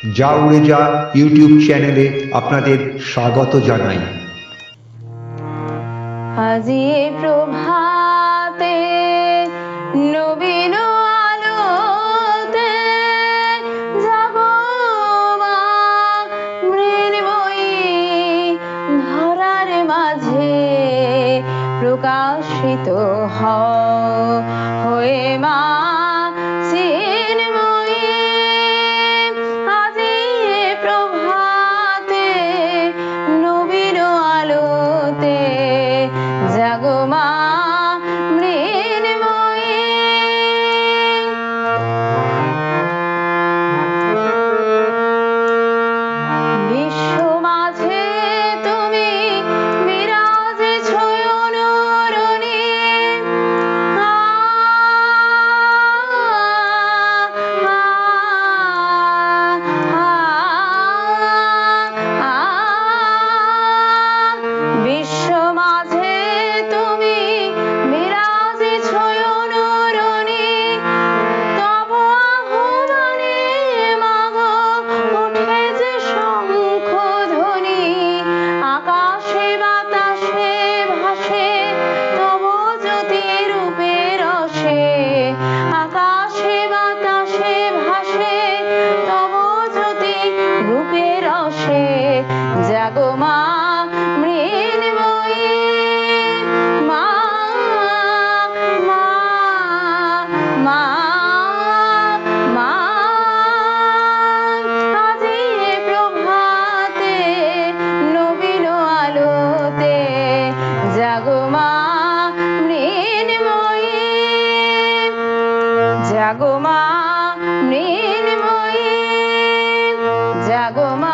যা উড়ে যা ইউটিউব চ্যানেলে আপনাদের স্বাগত জানাই। আজি প্রভাতে নবীন আলোতে জাগো মা মৃন্ময়ী, ধরার মাঝে প্রকাশিত হয়ে মা চিন্ময়ী। আজি প্রভাতে নবীন আলোতে জাগো মা মৃন্ময়ী। বিশ্ব মাঝে তুমি বিরাজেছ অনুরণী, বিশ্ব মাঝে তুমি বিরাজেছ অনুরণী। তব আহ্বানে মাগো ওঠে যে শঙ্খধ্বনি, আকাশে বাতাসে ভাসে তব জ্যোতি রূপে রসে। আকাশে বাতাসে ভাসে তব জ্যোতি রূপে রসে। জাগো মা মৃন্ময়ী, মা মা মা মা। আজি প্রভাতে নবীন আলোতে জাগো মা মৃন্ময়ী, জাগো মা মৃন্ময়ী, জাগো মা